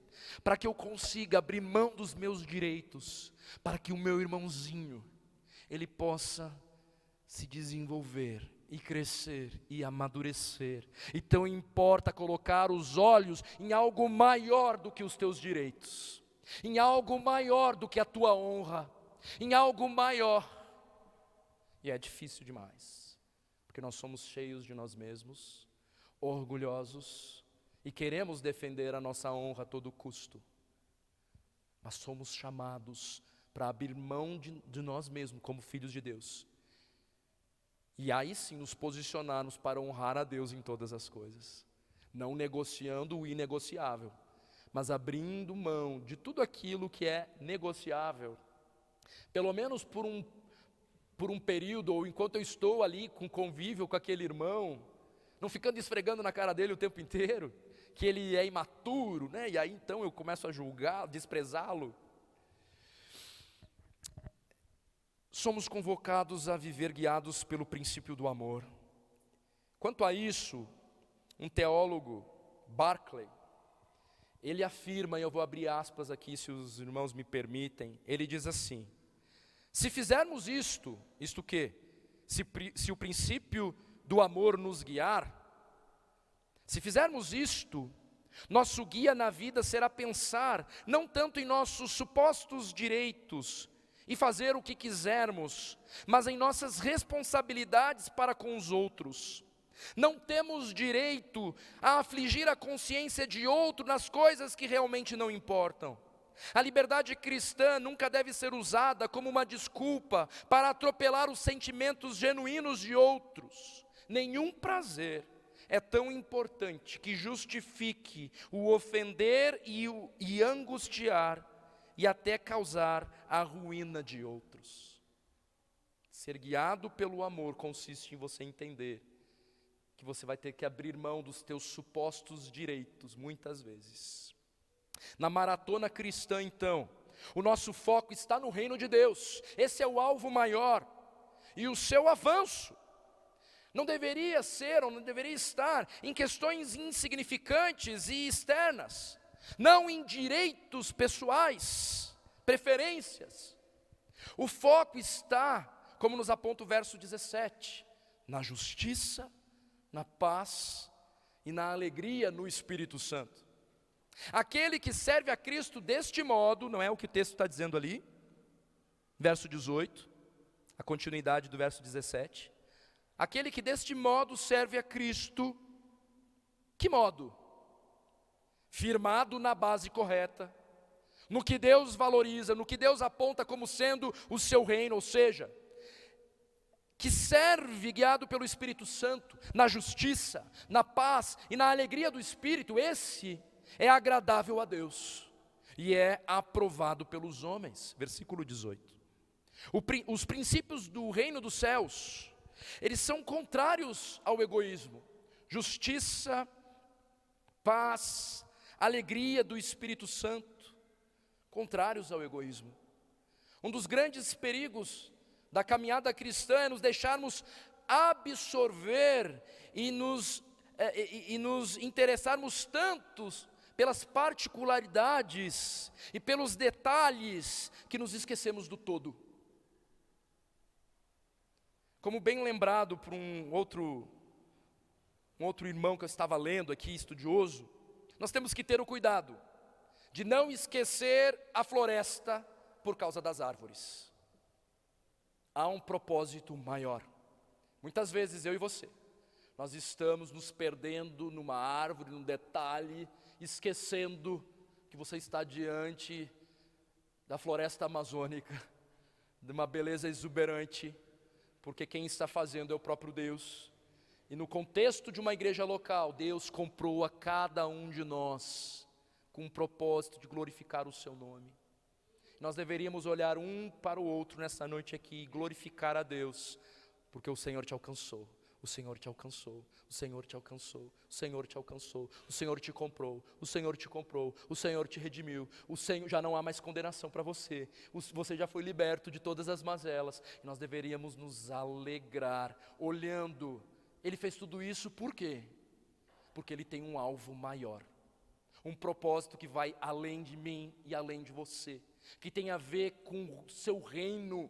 para que eu consiga abrir mão dos meus direitos, para que o meu irmãozinho, ele possa se desenvolver e crescer e amadurecer. Então importa colocar os olhos em algo maior do que os teus direitos, em algo maior do que a tua honra, em algo maior. E é difícil demais, porque nós somos cheios de nós mesmos, orgulhosos, e queremos defender a nossa honra a todo custo. Mas somos chamados para abrir mão de nós mesmos como filhos de Deus. E aí sim nos posicionarmos para honrar a Deus em todas as coisas. Não negociando o inegociável, mas abrindo mão de tudo aquilo que é negociável. Pelo menos por um período, ou enquanto eu estou ali com convívio com aquele irmão, não ficando esfregando na cara dele o tempo inteiro, que ele é imaturo, né? E aí então eu começo a julgar, desprezá-lo. Somos convocados a viver guiados pelo princípio do amor. Quanto a isso, um teólogo, Barclay, ele afirma, e eu vou abrir aspas aqui se os irmãos me permitem, ele diz assim: se fizermos isto o quê? Se o princípio do amor nos guiar, se fizermos isto, nosso guia na vida será pensar não tanto em nossos supostos direitos e fazer o que quisermos, mas em nossas responsabilidades para com os outros. Não temos direito a afligir a consciência de outro nas coisas que realmente não importam. A liberdade cristã nunca deve ser usada como uma desculpa para atropelar os sentimentos genuínos de outros. Nenhum prazer é tão importante que justifique o ofender e angustiar e até causar a ruína de outros. Ser guiado pelo amor consiste em você entender que você vai ter que abrir mão dos teus supostos direitos, muitas vezes. Na maratona cristã, então, o nosso foco está no reino de Deus. Esse é o alvo maior. E o seu avanço não deveria ser, ou não deveria estar, em questões insignificantes e externas, não em direitos pessoais, preferências. O foco está, como nos aponta o verso 17, na justiça, na paz e na alegria no Espírito Santo. Aquele que serve a Cristo deste modo, não é o que o texto está dizendo ali, verso 18, a continuidade do verso 17, aquele que deste modo serve a Cristo, que modo? Firmado na base correta, no que Deus valoriza, no que Deus aponta como sendo o seu reino, ou seja, que serve guiado pelo Espírito Santo, na justiça, na paz e na alegria do Espírito. Esse é agradável a Deus e é aprovado pelos homens. Versículo 18. Os princípios do reino dos céus, eles são contrários ao egoísmo. Justiça, paz, alegria do Espírito Santo, contrários ao egoísmo. Um dos grandes perigos da caminhada cristã é nos deixarmos absorver e nos interessarmos tantos pelas particularidades e pelos detalhes que nos esquecemos do todo. Como bem lembrado por um outro irmão que eu estava lendo aqui, estudioso, nós temos que ter o cuidado de não esquecer a floresta por causa das árvores. Há um propósito maior. Muitas vezes eu e você, nós estamos nos perdendo numa árvore, num detalhe, esquecendo que você está diante da floresta amazônica, de uma beleza exuberante, porque quem está fazendo é o próprio Deus. E no contexto de uma igreja local, Deus comprou a cada um de nós com o propósito de glorificar o seu nome. Nós deveríamos olhar um para o outro nessa noite aqui e glorificar a Deus, porque o Senhor te alcançou, o Senhor te alcançou, o Senhor te alcançou, o Senhor te alcançou, o Senhor te comprou, o Senhor te comprou, o Senhor te redimiu, o Senhor, já não há mais condenação para você, você já foi liberto de todas as mazelas, e nós deveríamos nos alegrar, olhando. Ele fez tudo isso por quê? Porque Ele tem um alvo maior, um propósito que vai além de mim e além de você, que tem a ver com o seu reino,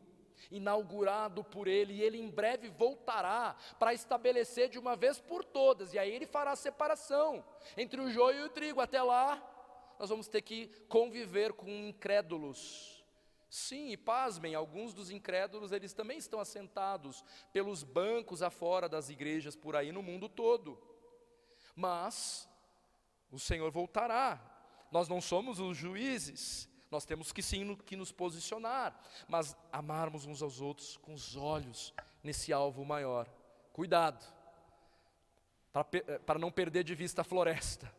inaugurado por Ele, e Ele em breve voltará para estabelecer de uma vez por todas, e aí Ele fará a separação entre o joio e o trigo. Até lá, nós vamos ter que conviver com incrédulos. Sim, e pasmem, alguns dos incrédulos, eles também estão assentados pelos bancos afora das igrejas por aí no mundo todo. Mas o Senhor voltará. Nós não somos os juízes, nós temos que sim que nos posicionar, mas amarmos uns aos outros com os olhos nesse alvo maior. Cuidado, para não perder de vista a floresta,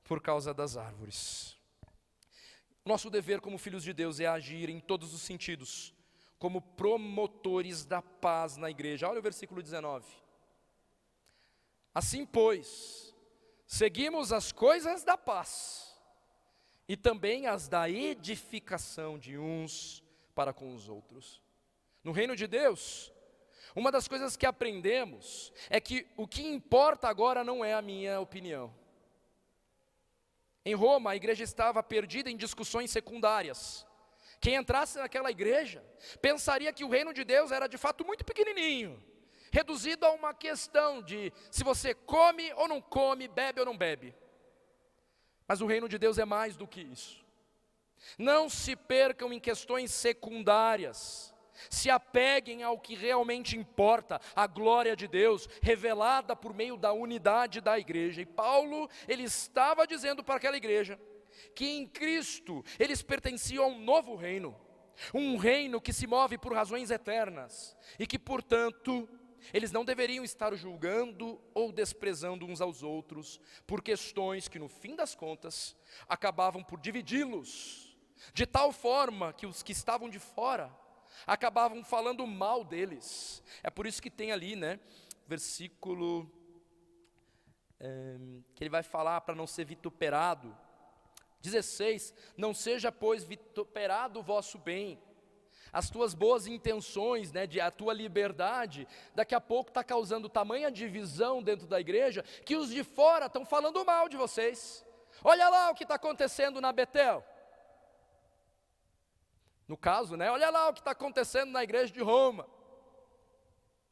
por causa das árvores. Nosso dever como filhos de Deus é agir em todos os sentidos, como promotores da paz na igreja. Olha o versículo 19. Assim, pois, seguimos as coisas da paz, e também as da edificação de uns para com os outros. No reino de Deus, uma das coisas que aprendemos é que o que importa agora não é a minha opinião. Em Roma, a igreja estava perdida em discussões secundárias. Quem entrasse naquela igreja pensaria que o reino de Deus era de fato muito pequenininho, reduzido a uma questão de se você come ou não come, bebe ou não bebe. Mas o reino de Deus é mais do que isso. Não se percam em questões secundárias, se apeguem ao que realmente importa, a glória de Deus, revelada por meio da unidade da igreja. E Paulo, ele estava dizendo para aquela igreja, que em Cristo, eles pertenciam a um novo reino, um reino que se move por razões eternas, e que portanto, eles não deveriam estar julgando ou desprezando uns aos outros, por questões que no fim das contas, acabavam por dividi-los, de tal forma que os que estavam de fora, acabavam falando mal deles. É por isso que tem ali, versículo, que ele vai falar para não ser vituperado, 16, não seja pois vituperado o vosso bem, as tuas boas intenções, a tua liberdade, daqui a pouco está causando tamanha divisão dentro da igreja, que os de fora estão falando mal de vocês. Olha lá o que está acontecendo na Betel. No caso, olha lá o que está acontecendo na igreja de Roma.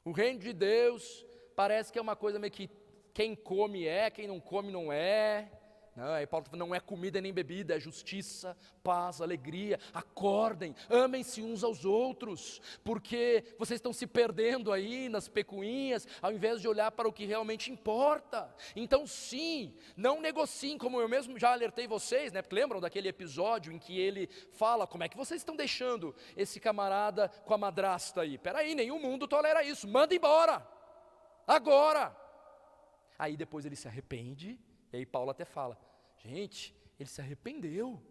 O reino de Deus parece que é uma coisa meio que quem come é, quem não come não é. Não, aí Paulo está falando, não é comida nem bebida, é justiça, paz, alegria. Acordem, amem-se uns aos outros, porque vocês estão se perdendo aí nas pecuinhas, ao invés de olhar para o que realmente importa. Então sim, não negociem, como eu mesmo já alertei vocês, porque lembram daquele episódio em que ele fala, como é que vocês estão deixando esse camarada com a madrasta aí? Peraí, nenhum mundo tolera isso, manda embora, agora. Aí depois ele se arrepende, e aí Paulo até fala, gente, ele se arrependeu,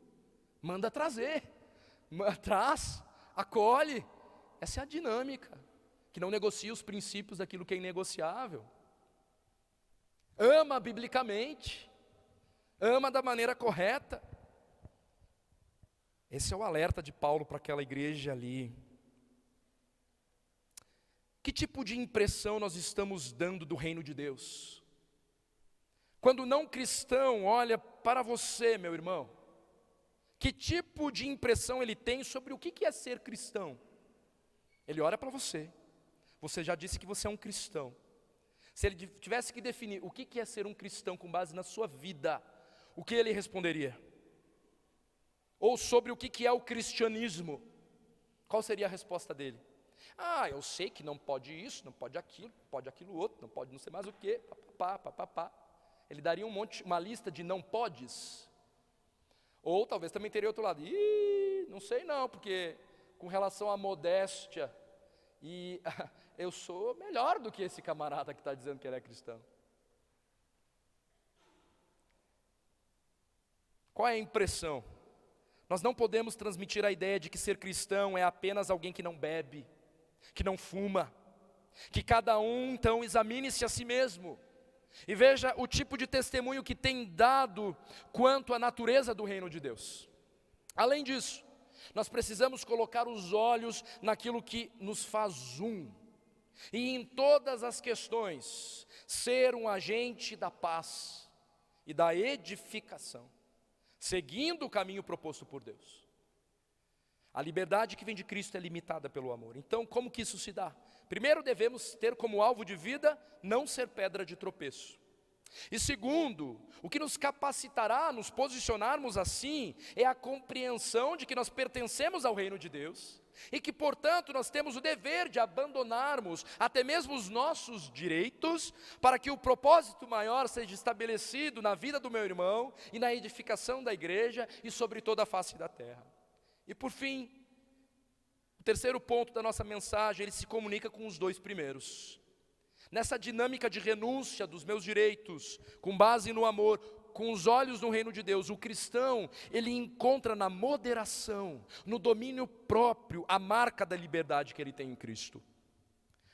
manda trazer, traz, acolhe. Essa é a dinâmica, que não negocia os princípios daquilo que é inegociável. Ama biblicamente, ama da maneira correta. Esse é o alerta de Paulo para aquela igreja ali. Que tipo de impressão nós estamos dando do reino de Deus? Quando o não cristão olha para você, meu irmão, que tipo de impressão ele tem sobre o que é ser cristão? Ele olha para você, você já disse que você é um cristão. Se ele tivesse que definir o que é ser um cristão com base na sua vida, o que ele responderia? Ou sobre o que é o cristianismo, qual seria a resposta dele? Eu sei que não pode isso, não pode aquilo outro, não pode não sei mais o que, papapá. Ele daria uma lista de não podes. Ou talvez também teria outro lado. Não sei não, porque com relação à modéstia, eu sou melhor do que esse camarada que está dizendo que ele é cristão. Qual é a impressão? Nós não podemos transmitir a ideia de que ser cristão é apenas alguém que não bebe, que não fuma, que cada um então examine-se a si mesmo. E veja o tipo de testemunho que tem dado quanto à natureza do reino de Deus. Além disso, nós precisamos colocar os olhos naquilo que nos faz um. E em todas as questões, ser um agente da paz e da edificação, seguindo o caminho proposto por Deus. A liberdade que vem de Cristo é limitada pelo amor. Então, como que isso se dá? Primeiro, devemos ter como alvo de vida não ser pedra de tropeço. E segundo, o que nos capacitará a nos posicionarmos assim é a compreensão de que nós pertencemos ao reino de Deus, e que, portanto, nós temos o dever de abandonarmos até mesmo os nossos direitos, para que o propósito maior seja estabelecido na vida do meu irmão e na edificação da igreja e sobre toda a face da terra. E por fim, o terceiro ponto da nossa mensagem, ele se comunica com os dois primeiros. Nessa dinâmica de renúncia dos meus direitos, com base no amor, com os olhos no reino de Deus, o cristão, ele encontra na moderação, no domínio próprio, a marca da liberdade que ele tem em Cristo.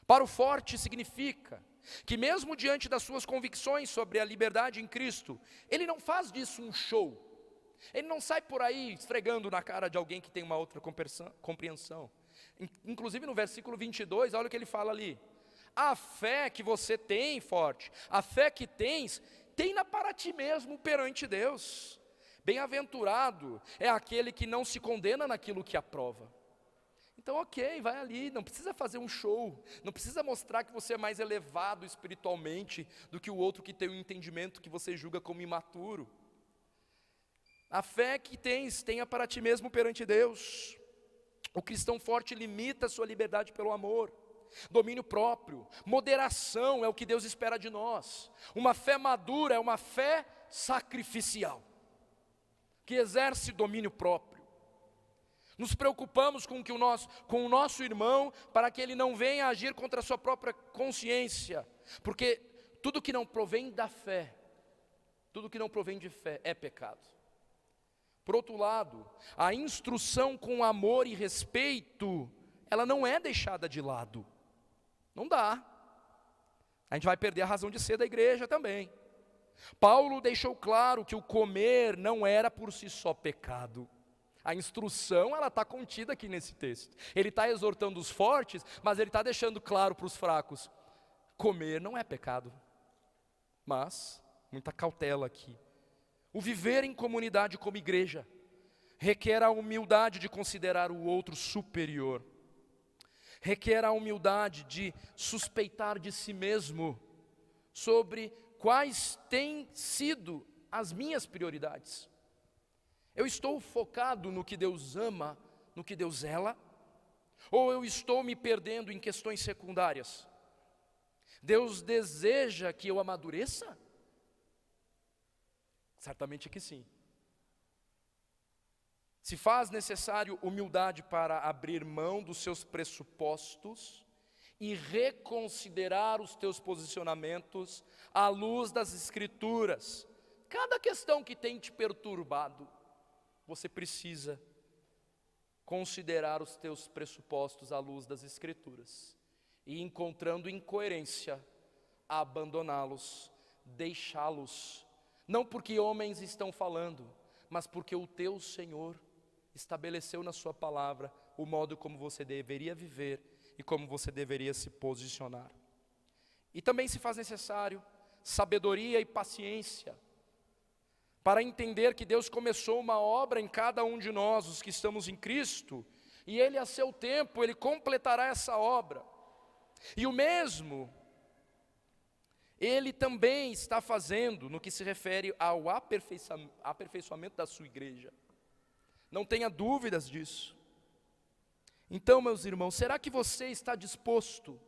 Para o forte significa que mesmo diante das suas convicções sobre a liberdade em Cristo, ele não faz disso um show. Ele não sai por aí esfregando na cara de alguém que tem uma outra compreensão. Inclusive no versículo 22, olha o que ele fala ali. A fé que você tem, forte, a fé que tens, tenha para ti mesmo perante Deus. Bem-aventurado é aquele que não se condena naquilo que aprova. Então, ok, vai ali, não precisa fazer um show, não precisa mostrar que você é mais elevado espiritualmente do que o outro que tem um entendimento que você julga como imaturo. A fé que tens, tenha para ti mesmo perante Deus. O cristão forte limita a sua liberdade pelo amor. Domínio próprio, moderação é o que Deus espera de nós. Uma fé madura é uma fé sacrificial, que exerce domínio próprio. Nos preocupamos com o nosso irmão, para que ele não venha agir contra a sua própria consciência, porque tudo que não provém da fé, tudo que não provém de fé é pecado. Por outro lado, a instrução com amor e respeito, ela não é deixada de lado. Não dá. A gente vai perder a razão de ser da igreja também. Paulo deixou claro que o comer não era por si só pecado. A instrução, ela está contida aqui nesse texto. Ele está exortando os fortes, mas ele está deixando claro para os fracos. Comer não é pecado. Mas, muita cautela aqui. O viver em comunidade como igreja requer a humildade de considerar o outro superior. Requer a humildade de suspeitar de si mesmo sobre quais têm sido as minhas prioridades. Eu estou focado no que Deus ama, no que Deus zela? Ou eu estou me perdendo em questões secundárias? Deus deseja que eu amadureça? Certamente que sim. Se faz necessário humildade para abrir mão dos seus pressupostos e reconsiderar os teus posicionamentos à luz das Escrituras. Cada questão que tem te perturbado, você precisa considerar os teus pressupostos à luz das Escrituras. E encontrando incoerência, abandoná-los, deixá-los. Não porque homens estão falando, mas porque o teu Senhor estabeleceu na sua palavra o modo como você deveria viver e como você deveria se posicionar. E também se faz necessário sabedoria e paciência para entender que Deus começou uma obra em cada um de nós, os que estamos em Cristo, e Ele a seu tempo, Ele completará essa obra. E o mesmo Ele também está fazendo no que se refere ao aperfeiçoamento da sua igreja. Não tenha dúvidas disso. Então, meus irmãos, será que você está disposto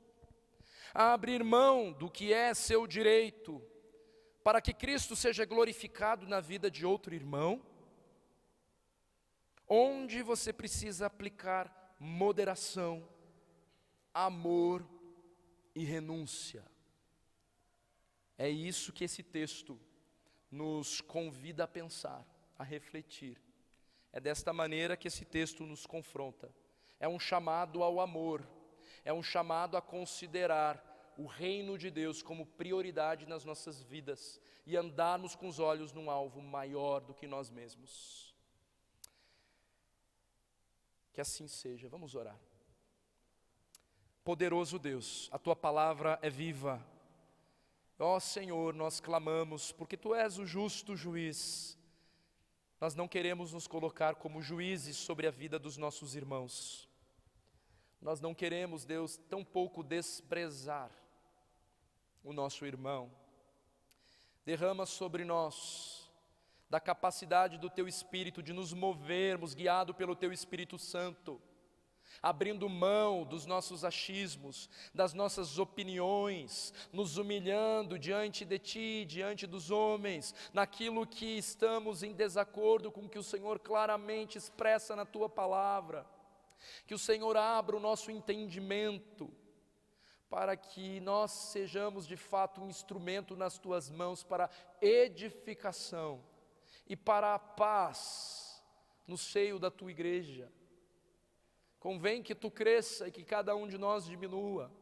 a abrir mão do que é seu direito, para que Cristo seja glorificado na vida de outro irmão? Onde você precisa aplicar moderação, amor e renúncia. É isso que esse texto nos convida a pensar, a refletir. É desta maneira que esse texto nos confronta. É um chamado ao amor, é um chamado a considerar o reino de Deus como prioridade nas nossas vidas e andarmos com os olhos num alvo maior do que nós mesmos. Que assim seja. Vamos orar. Poderoso Deus, a Tua palavra é viva. Ó Senhor, nós clamamos, porque Tu és o justo juiz. Nós não queremos nos colocar como juízes sobre a vida dos nossos irmãos. Nós não queremos, Deus, tampouco desprezar o nosso irmão. Derrama sobre nós da capacidade do Teu Espírito de nos movermos, guiado pelo Teu Espírito Santo, abrindo mão dos nossos achismos, das nossas opiniões, nos humilhando diante de Ti, diante dos homens, naquilo que estamos em desacordo com o que o Senhor claramente expressa na Tua palavra. Que o Senhor abra o nosso entendimento, para que nós sejamos de fato um instrumento nas Tuas mãos para edificação e para a paz no seio da Tua igreja. Convém que Tu cresça e que cada um de nós diminua.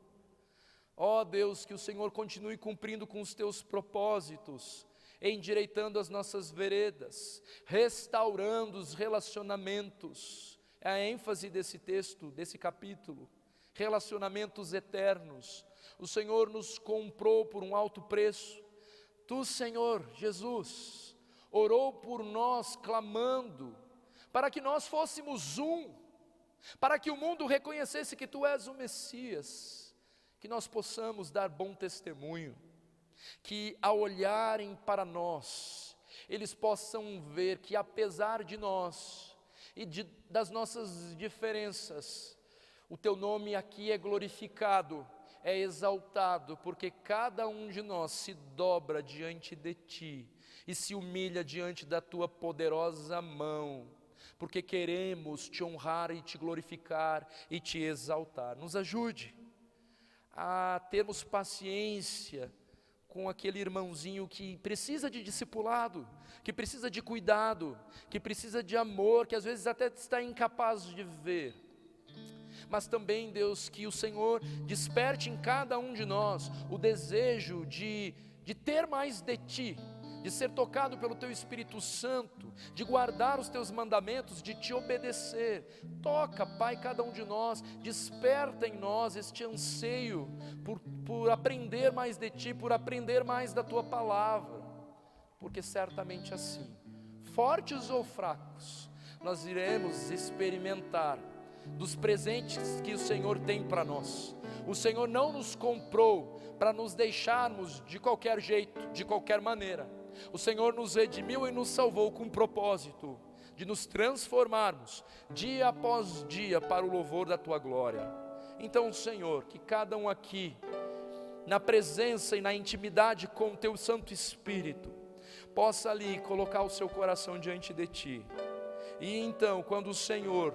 Ó Deus, que o Senhor continue cumprindo com os Teus propósitos, endireitando as nossas veredas, restaurando os relacionamentos. É a ênfase desse texto, desse capítulo. Relacionamentos eternos. O Senhor nos comprou por um alto preço. Tu, Senhor Jesus, orou por nós clamando, para que nós fôssemos um, para que o mundo reconhecesse que Tu és o Messias, que nós possamos dar bom testemunho, que ao olharem para nós, eles possam ver que apesar de nós e das nossas diferenças, o Teu nome aqui é glorificado, é exaltado, porque cada um de nós se dobra diante de Ti e se humilha diante da Tua poderosa mão, porque queremos Te honrar e Te glorificar e Te exaltar. Nos ajude a termos paciência com aquele irmãozinho que precisa de discipulado, que precisa de cuidado, que precisa de amor, que às vezes até está incapaz de ver. Mas também, Deus, que o Senhor desperte em cada um de nós o desejo de ter mais de Ti, de ser tocado pelo Teu Espírito Santo, de guardar os Teus mandamentos, de Te obedecer. Toca, Pai, cada um de nós, desperta em nós este anseio por aprender mais de Ti, por aprender mais da Tua palavra, porque certamente assim, fortes ou fracos, nós iremos experimentar dos presentes que o Senhor tem para nós. O Senhor não nos comprou para nos deixarmos de qualquer jeito, de qualquer maneira. O Senhor nos redimiu e nos salvou com o propósito de nos transformarmos dia após dia para o louvor da Tua glória. Então, Senhor, que cada um aqui, na presença e na intimidade com o Teu Santo Espírito, possa ali colocar o seu coração diante de Ti. E então, quando o Senhor,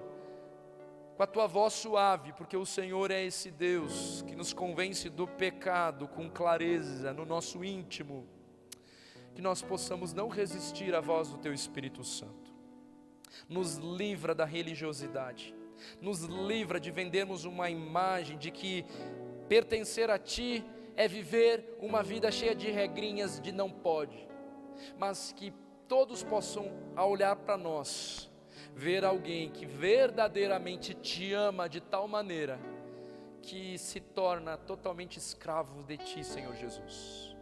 com a Tua voz suave, porque o Senhor é esse Deus que nos convence do pecado com clareza no nosso íntimo, que nós possamos não resistir à voz do Teu Espírito Santo. Nos livra da religiosidade, nos livra de vendermos uma imagem de que pertencer a Ti é viver uma vida cheia de regrinhas de não pode, mas que todos possam, ao olhar para nós, ver alguém que verdadeiramente Te ama de tal maneira que se torna totalmente escravo de Ti, Senhor Jesus.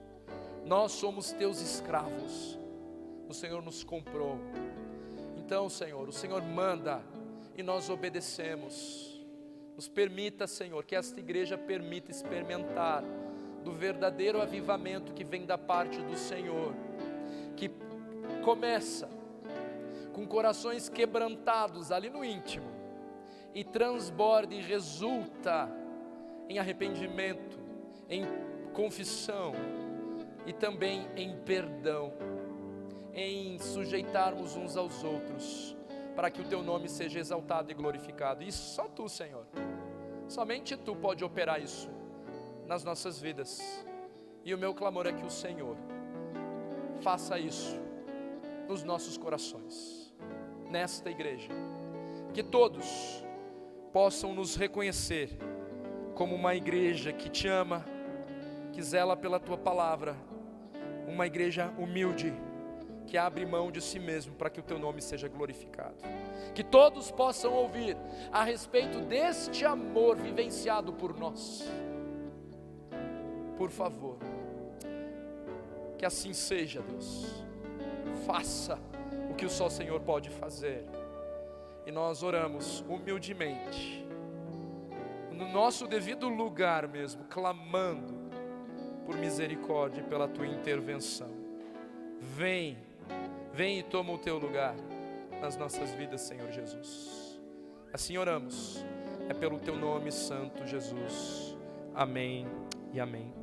Nós somos Teus escravos, o Senhor nos comprou. Então, Senhor, o Senhor manda e nós obedecemos. Nos permita, Senhor, que esta igreja permita experimentar do verdadeiro avivamento que vem da parte do Senhor, que começa com corações quebrantados ali no íntimo e transborda e resulta em arrependimento, em confissão e também em perdão, em sujeitarmos uns aos outros, para que o Teu nome seja exaltado e glorificado. E só Tu, Senhor, somente Tu pode operar isso nas nossas vidas. E o meu clamor é que o Senhor faça isso nos nossos corações, nesta igreja, que todos possam nos reconhecer como uma igreja que Te ama, que zela pela Tua palavra, uma igreja humilde, que abre mão de si mesmo para que o Teu nome seja glorificado. Que todos possam ouvir a respeito deste amor vivenciado por nós. Por favor, que assim seja, Deus. Faça o que só o Senhor pode fazer. E nós oramos humildemente, no nosso devido lugar mesmo, clamando por misericórdia e pela Tua intervenção. Vem e toma o Teu lugar nas nossas vidas, Senhor Jesus. Assim oramos, É pelo teu nome santo, Jesus. Amém e amém.